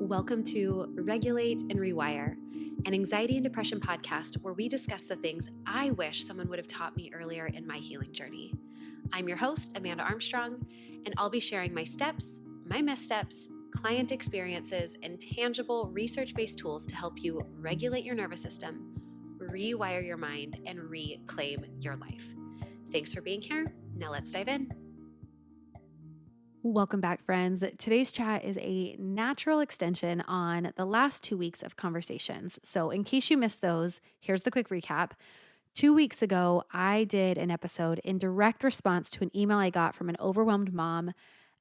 Welcome to Regulate and Rewire, an anxiety and depression podcast where we discuss the things I wish someone would have taught me earlier in my healing journey. I'm your host, Amanda Armstrong, and I'll be sharing my steps, my missteps, client experiences, and tangible research-based tools to help you regulate your nervous system, rewire your mind, and reclaim your life. Thanks for being here. Now let's dive in. Welcome back, friends. Today's chat is a natural extension on the last 2 weeks of conversations. So in case you missed those, here's the quick recap. 2 weeks ago, I did an episode in direct response to an email I got from an overwhelmed mom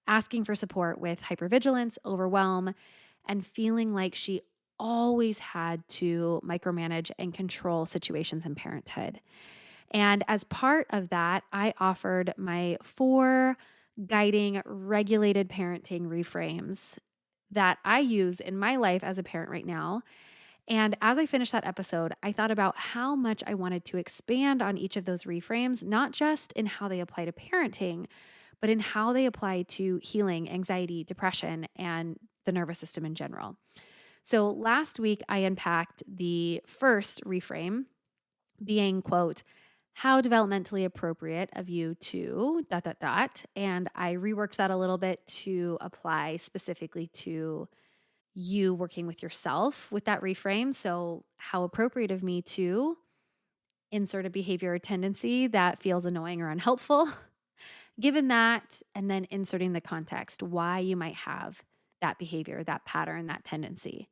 asking for support with hypervigilance, overwhelm, and feeling like she always had to micromanage and control situations in parenthood. And as part of that, I offered my 4 guiding regulated parenting reframes that I use in my life as a parent right now. And as I finished that episode, I thought about how much I wanted to expand on each of those reframes, not just in how they apply to parenting, but in how they apply to healing, anxiety, depression, and the nervous system in general. So last week, I unpacked the first reframe being, quote, how developmentally appropriate of you to ... And I reworked that a little bit to apply specifically to you working with yourself with that reframe. So how appropriate of me to insert a behavior or tendency that feels annoying or unhelpful, given that, and then inserting the context, why you might have that behavior, that pattern, that tendency.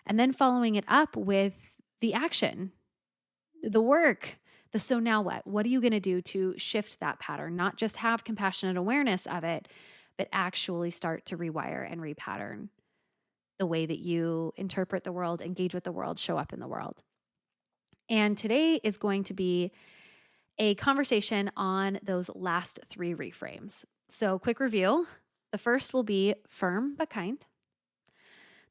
And then following it up with the action, the work. So now what? What are you going to do to shift that pattern? Not just have compassionate awareness of it, but actually start to rewire and repattern the way that you interpret the world, engage with the world, show up in the world. And today is going to be a conversation on those last 3 reframes. So quick review. The first will be firm but kind.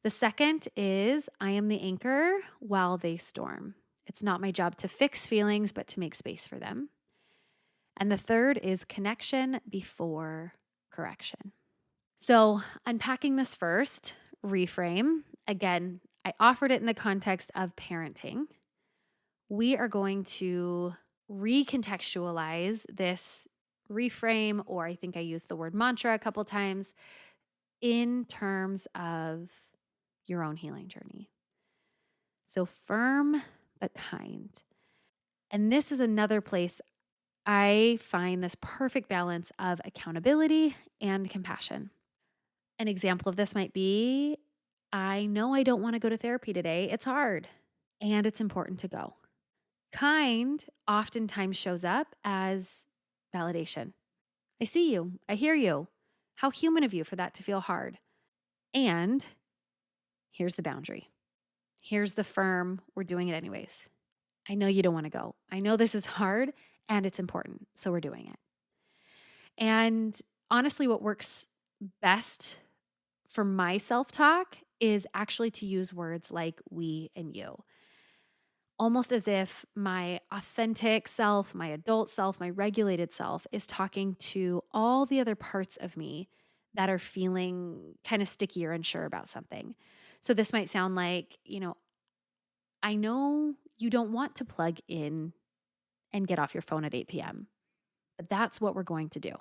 The second is I am the anchor while they storm. It's not my job to fix feelings, but to make space for them. And the third is connection before correction. So unpacking this first reframe, again, I offered it in the context of parenting. We are going to recontextualize this reframe, or I think I used the word mantra a couple times, in terms of your own healing journey. So firm but kind. And this is another place I find this perfect balance of accountability and compassion. An example of this might be, I know I don't want to go to therapy today. It's hard and it's important to go. Kind oftentimes shows up as validation. I see you. I hear you. How human of you for that to feel hard. And here's the boundary. Here's the firm, we're doing it anyways. I know you don't want to go. I know this is hard and it's important, so we're doing it. And honestly, what works best for my self-talk is actually to use words like we and you. Almost as if my authentic self, my adult self, my regulated self is talking to all the other parts of me that are feeling kind of sticky or unsure about something. So this might sound like, I know you don't want to plug in and get off your phone at 8 p.m., but that's what we're going to do.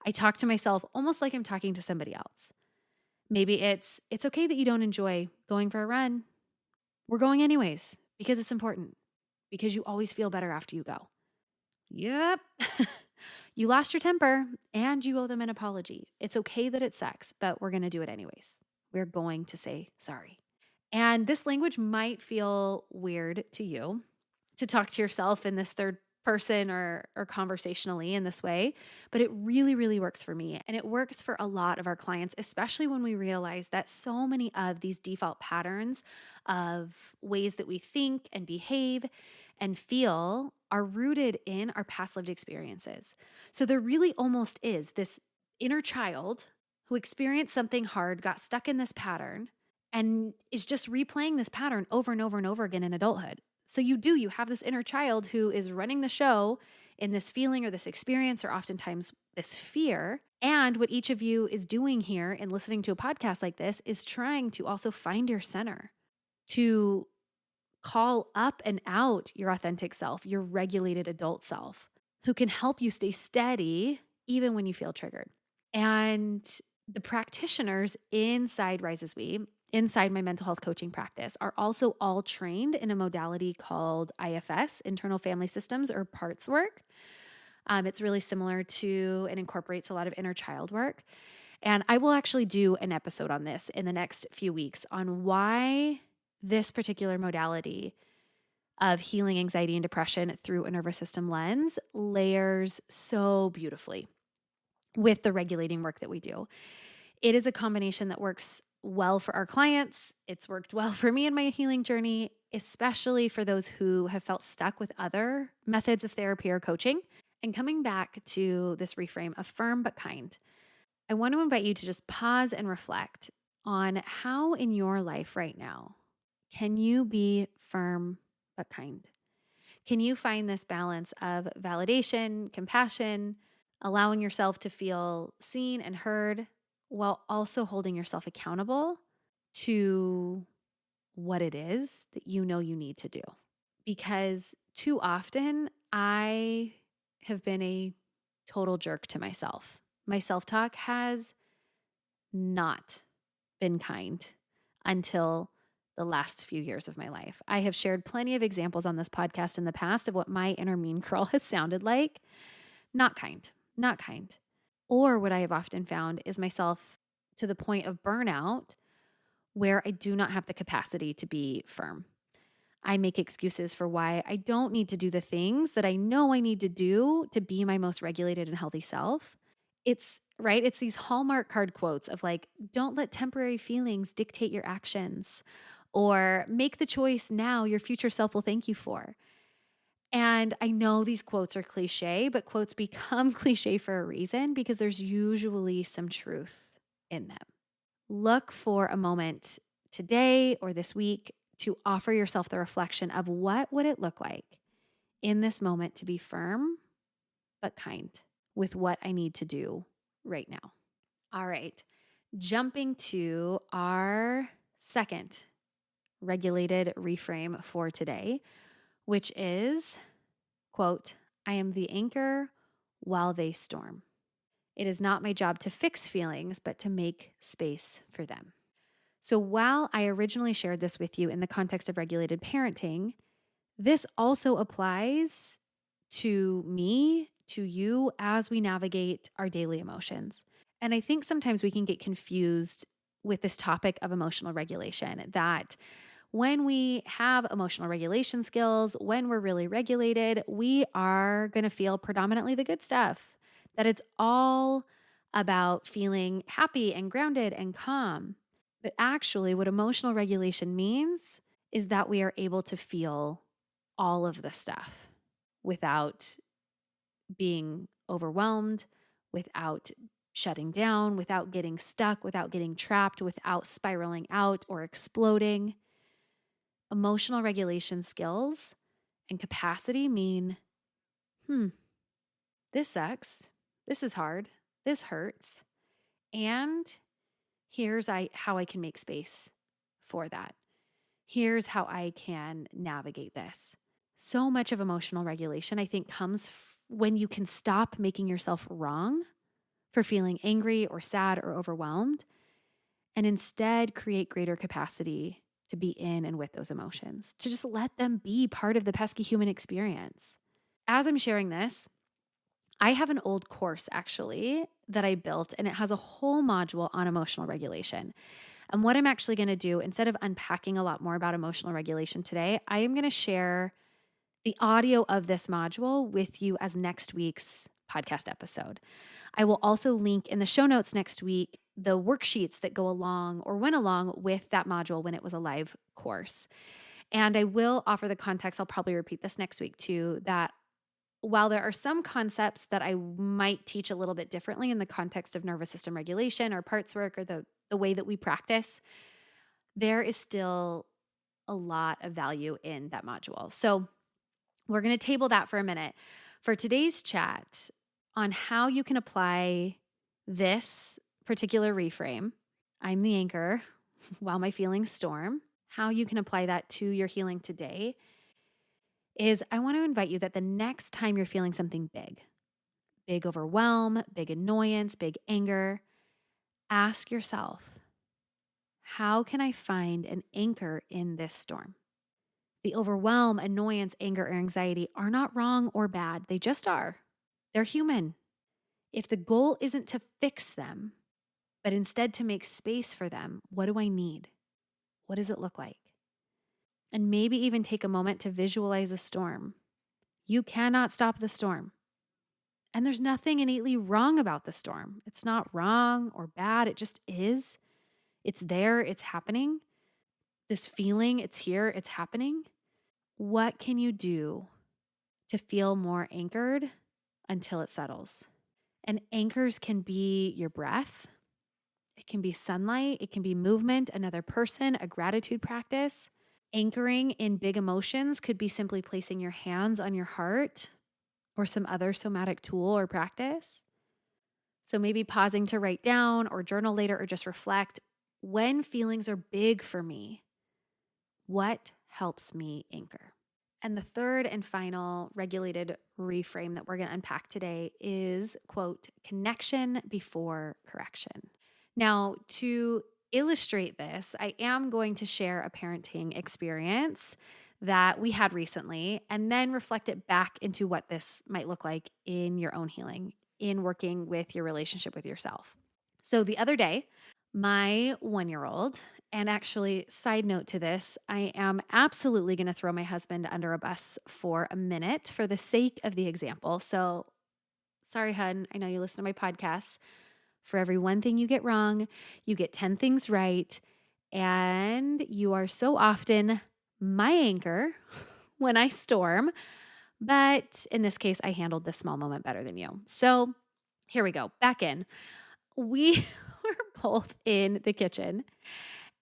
I talk to myself almost like I'm talking to somebody else. Maybe it's okay that you don't enjoy going for a run. We're going anyways because it's important, because you always feel better after you go. Yep. You lost your temper and you owe them an apology. It's okay that it sucks, but we're going to do it anyways. We're going to say sorry. And this language might feel weird to you to talk to yourself in this third person or conversationally in this way, but it really, really works for me. And it works for a lot of our clients, especially when we realize that so many of these default patterns of ways that we think and behave and feel are rooted in our past lived experiences. So there really almost is this inner child who experienced something hard, got stuck in this pattern, and is just replaying this pattern over and over and over again in adulthood. So you have this inner child who is running the show in this feeling or this experience or oftentimes this fear, And what each of you is doing here in listening to a podcast like this is trying to also find your center, to call up and out your authentic self, your regulated adult self, who can help you stay steady even when you feel triggered. And the practitioners inside Rise as We, inside my mental health coaching practice, are also all trained in a modality called IFS, internal family systems, or parts work. It's really similar to and incorporates a lot of inner child work. And I will actually do an episode on this in the next few weeks on why this particular modality of healing anxiety and depression through a nervous system lens layers so beautifully with the regulating work that we do. It is a combination that works well for our clients. It's worked well for me in my healing journey, especially for those who have felt stuck with other methods of therapy or coaching. And coming back to this reframe of firm but kind, I want to invite you to just pause and reflect on how in your life right now can you be firm but kind? Can you find this balance of validation, compassion, allowing yourself to feel seen and heard while also holding yourself accountable to what it is that you know you need to do? Because too often I have been a total jerk to myself. My self-talk has not been kind until the last few years of my life. I have shared plenty of examples on this podcast in the past of what my inner mean girl has sounded like. Not kind, not kind. Or what I have often found is myself to the point of burnout where I do not have the capacity to be firm. I make excuses for why I don't need to do the things that I know I need to do to be my most regulated and healthy self. It's right. It's these Hallmark card quotes of like, don't let temporary feelings dictate your actions, or make the choice now your future self will thank you for. And I know these quotes are cliche, but quotes become cliche for a reason because there's usually some truth in them. Look for a moment today or this week to offer yourself the reflection of what would it look like in this moment to be firm but kind with what I need to do right now. All right, jumping to our second regulated reframe for today, which is, quote, I am the anchor while they storm. It is not my job to fix feelings, but to make space for them. So while I originally shared this with you in the context of regulated parenting, this also applies to me, to you, as we navigate our daily emotions. And I think sometimes we can get confused with this topic of emotional regulation, that when we have emotional regulation skills, when we're really regulated, we are going to feel predominantly the good stuff, that it's all about feeling happy and grounded and calm. But actually, what emotional regulation means is that we are able to feel all of the stuff without being overwhelmed, without shutting down, without getting stuck, without getting trapped, without spiraling out or exploding. Emotional regulation skills and capacity mean, this sucks. This is hard. This hurts. And here's how I can make space for that. Here's how I can navigate this. So much of emotional regulation, I think, comes when you can stop making yourself wrong for feeling angry or sad or overwhelmed, and instead create greater capacity to be in and with those emotions, to just let them be part of the pesky human experience. As I'm sharing this, I have an old course actually that I built, and it has a whole module on emotional regulation. And what I'm actually going to do, instead of unpacking a lot more about emotional regulation today, I am going to share the audio of this module with you as next week's podcast episode. I will also link in the show notes next week the worksheets that go along or went along with that module when it was a live course. And I will offer the context, I'll probably repeat this next week too, that while there are some concepts that I might teach a little bit differently in the context of nervous system regulation or parts work or the way that we practice, there is still a lot of value in that module. So we're going to table that for a minute. For today's chat on how you can apply This particular reframe, I'm the anchor while my feelings storm, how you can apply that to your healing today is I want to invite you that the next time you're feeling something big overwhelm, big annoyance, big anger, ask yourself, how can I find an anchor in this storm? The overwhelm, annoyance, anger, or anxiety are not wrong or bad. They just are. They're human. If the goal isn't to fix them, but instead to make space for them, what do I need? What does it look like? And maybe even take a moment to visualize a storm. You cannot stop the storm. And there's nothing innately wrong about the storm. It's not wrong or bad. It just is. It's there. It's happening. This feeling, it's here. It's happening. What can you do to feel more anchored until it settles? And anchors can be your breath. It can be sunlight. It can be movement, another person, a gratitude practice. Anchoring in big emotions could be simply placing your hands on your heart or some other somatic tool or practice. So maybe pausing to write down or journal later or just reflect, when feelings are big for me, what helps me anchor? And the third and final regulated reframe that we're going to unpack today is, quote, connection before correction. Now, to illustrate this, I am going to share a parenting experience that we had recently and then reflect it back into what this might look like in your own healing, in working with your relationship with yourself. So the other day, my 1-year-old, and actually, side note to this, I am absolutely going to throw my husband under a bus for a minute for the sake of the example. So sorry, hun, I know you listen to my podcasts. For every one thing you get wrong, you get 10 things right. And you are so often my anchor when I storm. But in this case, I handled this small moment better than you. So here we go. Back in. We were both in the kitchen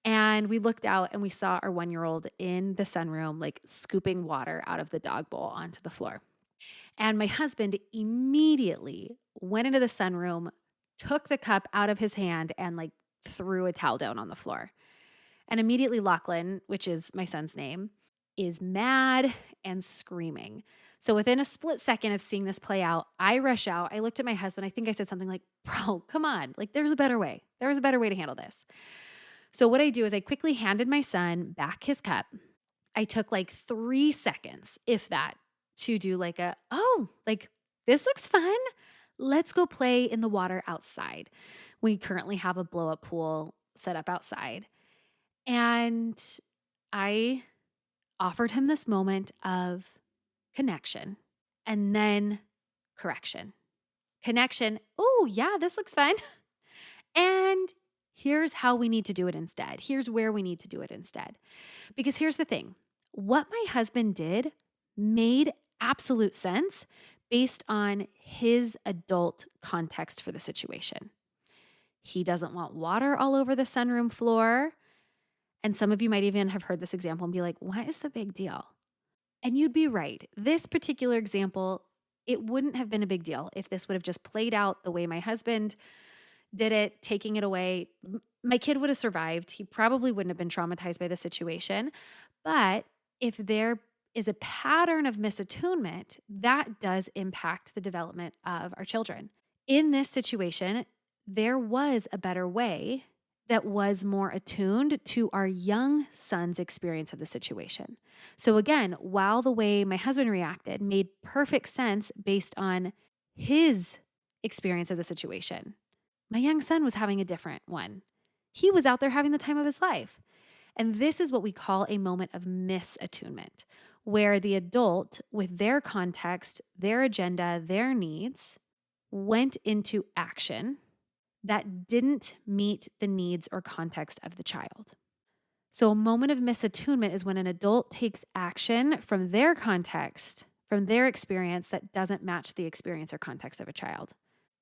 and we looked out and we saw our 1-year-old in the sunroom, like scooping water out of the dog bowl onto the floor. And my husband immediately went into the sunroom, took the cup out of his hand and like threw a towel down on the floor. And immediately Lachlan, which is my son's name, is mad and screaming. So within a split second of seeing this play out, I rush out. I looked at my husband. I think I said something like, bro, come on. Like there's a better way. There's a better way to handle this. So what I do is I quickly handed my son back his cup. I took like 3 seconds, if that, to do like like this looks fun. Let's go play in the water outside. We currently have a blow-up pool set up outside. And I offered him this moment of connection and then correction. Connection, oh yeah, this looks fun. And here's how we need to do it instead. Here's where we need to do it instead. Because here's the thing. What my husband did made absolute sense based on his adult context for the situation. He doesn't want water all over the sunroom floor. And some of you might even have heard this example and be like, what is the big deal? And you'd be right. This particular example, it wouldn't have been a big deal if this would have just played out the way my husband did it, taking it away. My kid would have survived. He probably wouldn't have been traumatized by the situation. But if there is a pattern of misattunement, that does impact the development of our children. In this situation, there was a better way that was more attuned to our young son's experience of the situation. So again, while the way my husband reacted made perfect sense based on his experience of the situation, my young son was having a different one. He was out there having the time of his life. And this is what we call a moment of misattunement, where the adult, with their context, their agenda, their needs, went into action that didn't meet the needs or context of the child. So a moment of misattunement is when an adult takes action from their context, from their experience that doesn't match the experience or context of a child,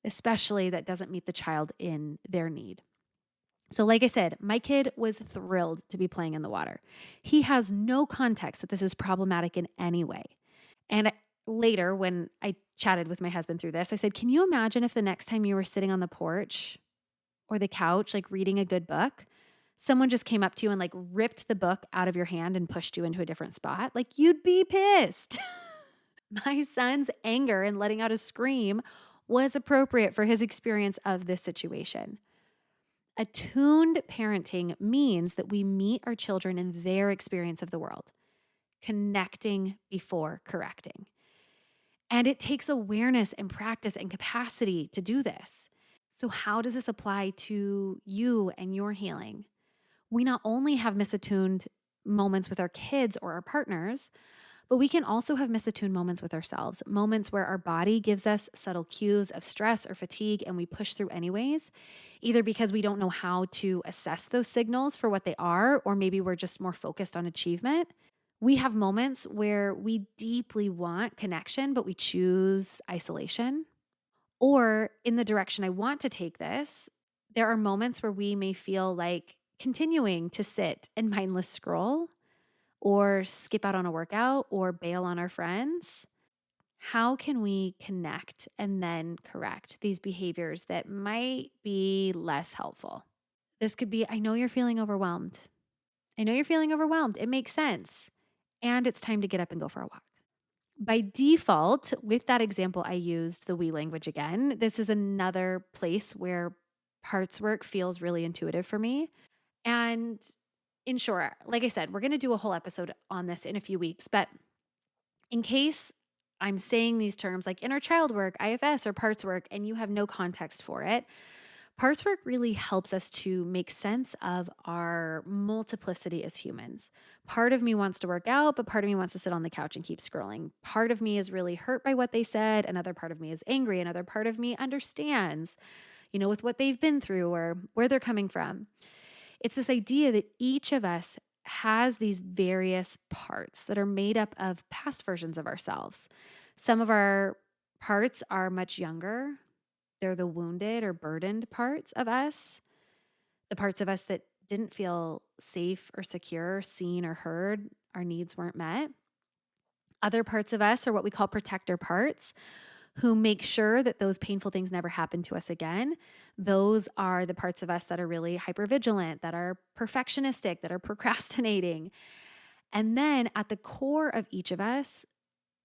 especially that doesn't meet the child in their need. So like I said, my kid was thrilled to be playing in the water. He has no context that this is problematic in any way. And Later, when I chatted with my husband through this, I said, can you imagine if the next time you were sitting on the porch or the couch, like reading a good book, someone just came up to you and like ripped the book out of your hand and pushed you into a different spot? Like, you'd be pissed. My son's anger and letting out a scream was appropriate for his experience of this situation. Attuned parenting means that we meet our children in their experience of the world, connecting before correcting. And it takes awareness and practice and capacity to do this. So, how does this apply to you and your healing? We not only have misattuned moments with our kids or our partners, but we can also have misattuned moments with ourselves, moments where our body gives us subtle cues of stress or fatigue and we push through anyways, either because we don't know how to assess those signals for what they are, or maybe we're just more focused on achievement. We have moments where we deeply want connection, but we choose isolation. Or in the direction I want to take this, there are moments where we may feel like continuing to sit and mindless scroll or skip out on a workout or bail on our friends. How can we connect and then correct these behaviors that might be less helpful? This could be, I know you're feeling overwhelmed. I know you're feeling overwhelmed. It makes sense. And it's time to get up and go for a walk. By default, with that example, I used the we language again. This is another place where parts work feels really intuitive for me. And in short, like I said, we're going to do a whole episode on this in a few weeks. But in case I'm saying these terms like inner child work, IFS, or parts work, and you have no context for it, parts work really helps us to make sense of our multiplicity as humans. Part of me wants to work out, but part of me wants to sit on the couch and keep scrolling. Part of me is really hurt by what they said. Another part of me is angry. Another part of me understands, with what they've been through or where they're coming from. It's this idea that each of us has these various parts that are made up of past versions of ourselves. Some of our parts are much younger. They're the wounded or burdened parts of us, the parts of us that didn't feel safe or secure, seen or heard, our needs weren't met. Other parts of us are what we call protector parts, who make sure that those painful things never happen to us again. Those are the parts of us that are really hypervigilant, that are perfectionistic, that are procrastinating. And then at the core of each of us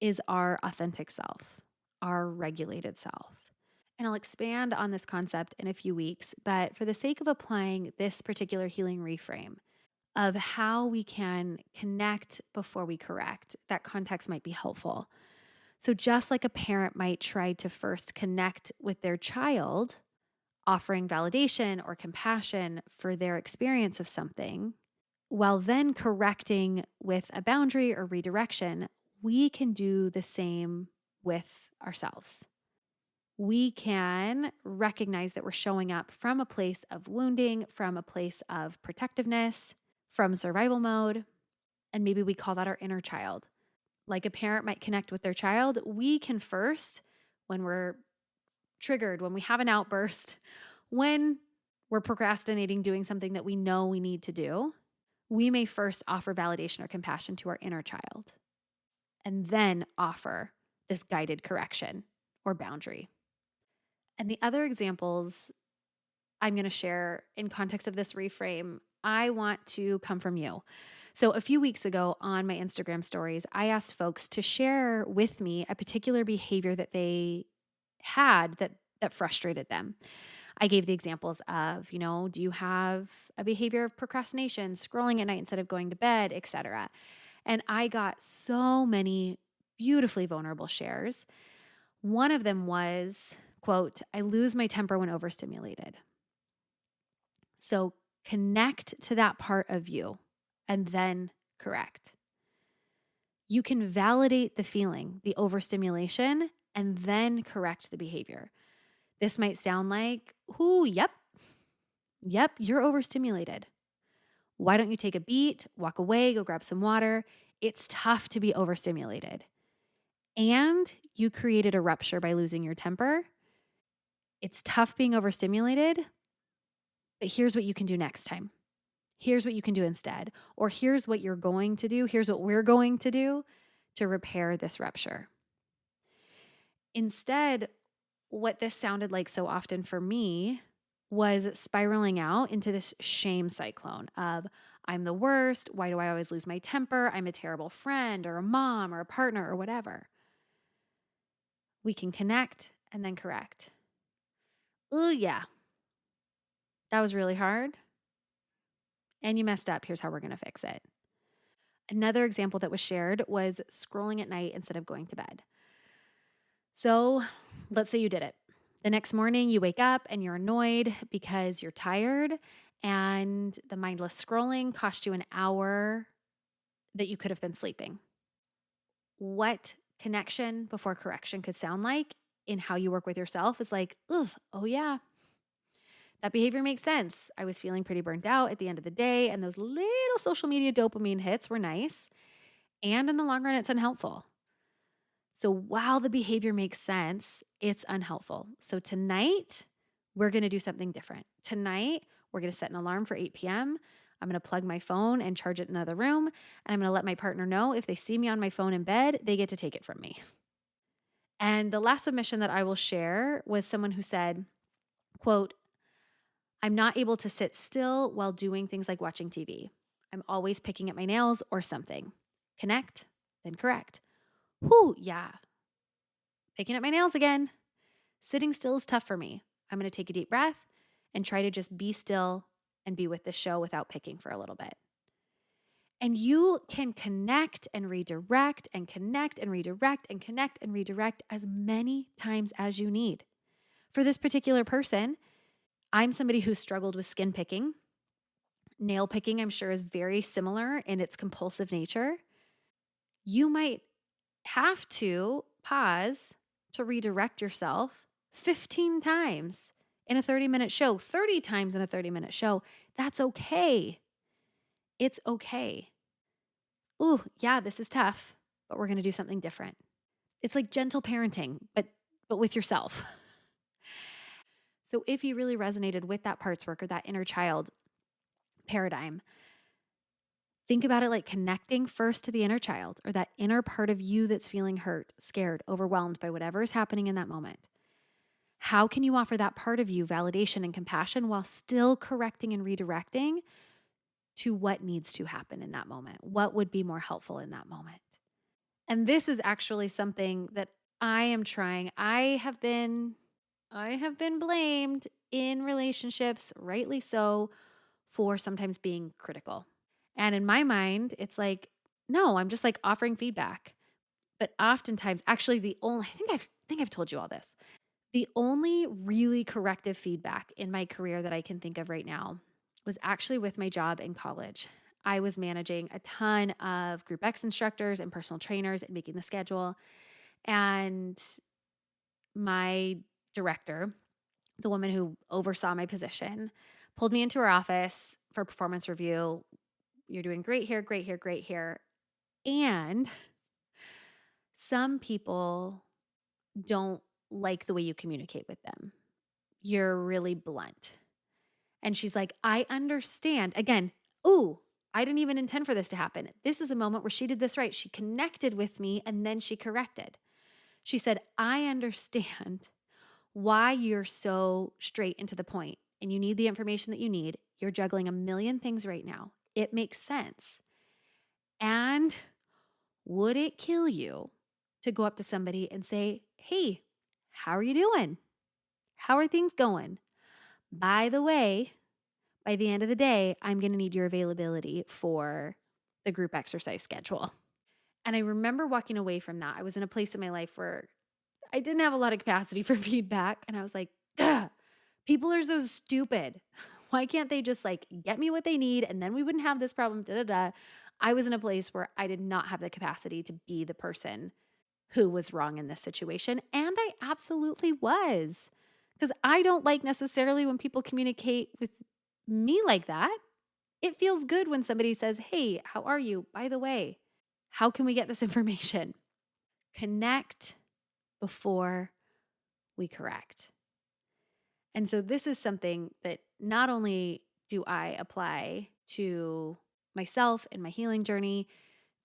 is our authentic self, our regulated self. And I'll expand on this concept in a few weeks, but for the sake of applying this particular healing reframe of how we can connect before we correct, that context might be helpful. So just like a parent might try to first connect with their child, offering validation or compassion for their experience of something, while then correcting with a boundary or redirection, we can do the same with ourselves. We can recognize that we're showing up from a place of wounding, from a place of protectiveness, from survival mode, and maybe we call that our inner child. Like a parent might connect with their child, we can first, when we're triggered, when we have an outburst, when we're procrastinating doing something that we know we need to do, we may first offer validation or compassion to our inner child and then offer this guided correction or boundary. And the other examples I'm going to share in context of this reframe, I want to come from you. So a few weeks ago on my Instagram stories, I asked folks to share with me a particular behavior that they had that frustrated them. I gave the examples of, do you have a behavior of procrastination, scrolling at night instead of going to bed, etc. And I got so many beautifully vulnerable shares. One of them was, quote, I lose my temper when overstimulated. So connect to that part of you and then correct. You can validate the feeling, the overstimulation, and then correct the behavior. This might sound like, yep, you're overstimulated. Why don't you take a beat, walk away, go grab some water? It's tough to be overstimulated. And you created a rupture by losing your temper. It's tough being overstimulated, but here's what you can do next time. Here's what you can do instead. Or here's what you're going to do. Here's what we're going to do to repair this rupture. Instead, what this sounded like so often for me was spiraling out into this shame cyclone of, I'm the worst. Why do I always lose my temper? I'm a terrible friend or a mom or a partner or whatever. We can connect and then correct. Oh, yeah, that was really hard. And you messed up. Here's how we're going to fix it. Another example that was shared was scrolling at night instead of going to bed. So let's say you did it. The next morning, you wake up and you're annoyed because you're tired, and the mindless scrolling cost you an hour that you could have been sleeping. What connection before correction could sound like in how you work with yourself is like, oh yeah, that behavior makes sense. I was feeling pretty burnt out at the end of the day, and those little social media dopamine hits were nice. And in the long run, it's unhelpful. So while the behavior makes sense, it's unhelpful. So tonight, we're going to do something different. Tonight, we're going to set an alarm for 8 p.m. I'm going to plug my phone and charge it in another room. And I'm going to let my partner know if they see me on my phone in bed, they get to take it from me. And the last submission that I will share was someone who said, quote, I'm not able to sit still while doing things like watching TV. I'm always picking at my nails or something. Connect, then correct. Whew, yeah. Picking at my nails again. Sitting still is tough for me. I'm going to take a deep breath and try to just be still and be with the show without picking for a little bit. And you can connect and redirect and connect and redirect and connect and redirect as many times as you need. For this particular person, I'm somebody who struggled with skin picking. Nail picking, I'm sure, is very similar in its compulsive nature. You might have to pause to redirect yourself 15 times in a 30-minute show, 30 times in a 30-minute show. That's okay. It's okay. Ooh, yeah, this is tough, but we're going to do something different. It's like gentle parenting, but with yourself. So if you really resonated with that parts work or that inner child paradigm, think about it like connecting first to the inner child or that inner part of you that's feeling hurt, scared, overwhelmed by whatever is happening in that moment. How can you offer that part of you validation and compassion while still correcting and redirecting to what needs to happen in that moment? What would be more helpful in that moment? And this is actually something that I am trying. I have been blamed in relationships, rightly so, for sometimes being critical. And in my mind, it's like, no, I'm just like offering feedback. But oftentimes, actually, I think I've told you all this. The only really corrective feedback in my career that I can think of right now was actually with my job in college. I was managing a ton of Group X instructors and personal trainers and making the schedule. And my director, the woman who oversaw my position, pulled me into her office for a performance review. You're doing great here, great here, great here. And some people don't like the way you communicate with them. You're really blunt. And she's like, I understand. Again, I didn't even intend for this to happen. This is a moment where she did this right. She connected with me and then she corrected. She said, I understand why you're so straight and to the point and you need the information that you need. You're juggling a million things right now. It makes sense. And would it kill you to go up to somebody and say, hey, how are you doing? How are things going? By the way, by the end of the day, I'm going to need your availability for the group exercise schedule. And I remember walking away from that. I was in a place in my life where I didn't have a lot of capacity for feedback. And I was like, people are so stupid. Why can't they just like get me what they need? And then we wouldn't have this problem. I was in a place where I did not have the capacity to be the person who was wrong in this situation. And I absolutely was. Because I don't like necessarily when people communicate with me like that. It feels good when somebody says, hey, how are you? By the way, how can we get this information? Connect before we correct. And so this is something that not only do I apply to myself in my healing journey,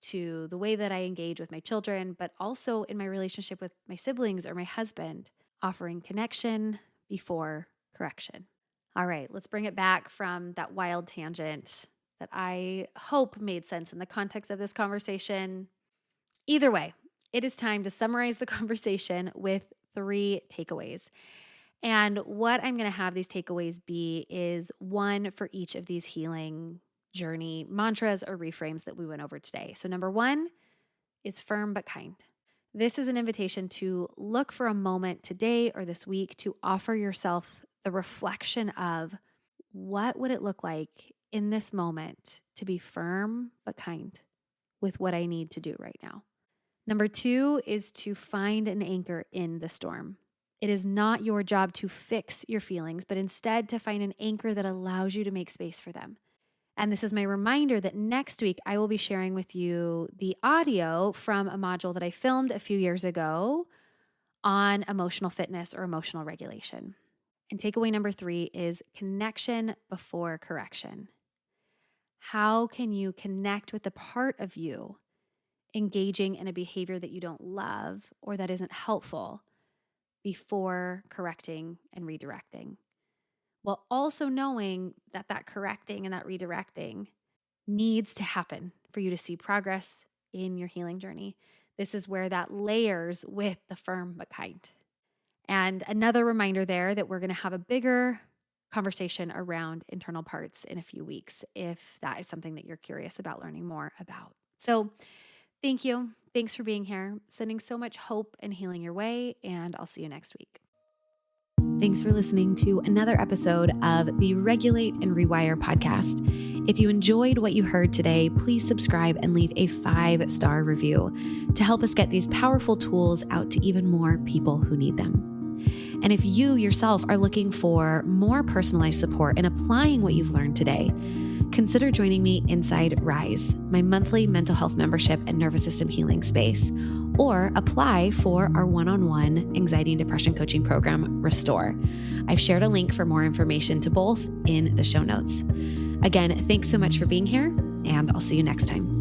to the way that I engage with my children, but also in my relationship with my siblings or my husband, offering connection before correction. All right, let's bring it back from that wild tangent that I hope made sense in the context of this conversation. Either way, it is time to summarize the conversation with 3 takeaways. And what I'm going to have these takeaways be is one for each of these healing journey mantras or reframes that we went over today. So number 1 is firm but kind. This is an invitation to look for a moment today or this week to offer yourself the reflection of what would it look like in this moment to be firm but kind with what I need to do right now. Number 2 is to find an anchor in the storm. It is not your job to fix your feelings, but instead to find an anchor that allows you to make space for them. And this is my reminder that next week I will be sharing with you the audio from a module that I filmed a few years ago on emotional fitness or emotional regulation. And takeaway number 3 is connection before correction. How can you connect with the part of you engaging in a behavior that you don't love or that isn't helpful before correcting and redirecting? While also knowing that that correcting and that redirecting needs to happen for you to see progress in your healing journey. This is where that layers with the firm but kind. And another reminder there that we're going to have a bigger conversation around internal parts in a few weeks, if that is something that you're curious about learning more about. So thank you. Thanks for being here. Sending so much hope and healing your way, and I'll see you next week. Thanks for listening to another episode of the Regulate and Rewire podcast. If you enjoyed what you heard today, please subscribe and leave a 5-star review to help us get these powerful tools out to even more people who need them. And if you yourself are looking for more personalized support in applying what you've learned today, consider joining me inside Rise, my monthly mental health membership and nervous system healing space, or apply for our one-on-one anxiety and depression coaching program, Restore. I've shared a link for more information to both in the show notes. Again, thanks so much for being here, and I'll see you next time.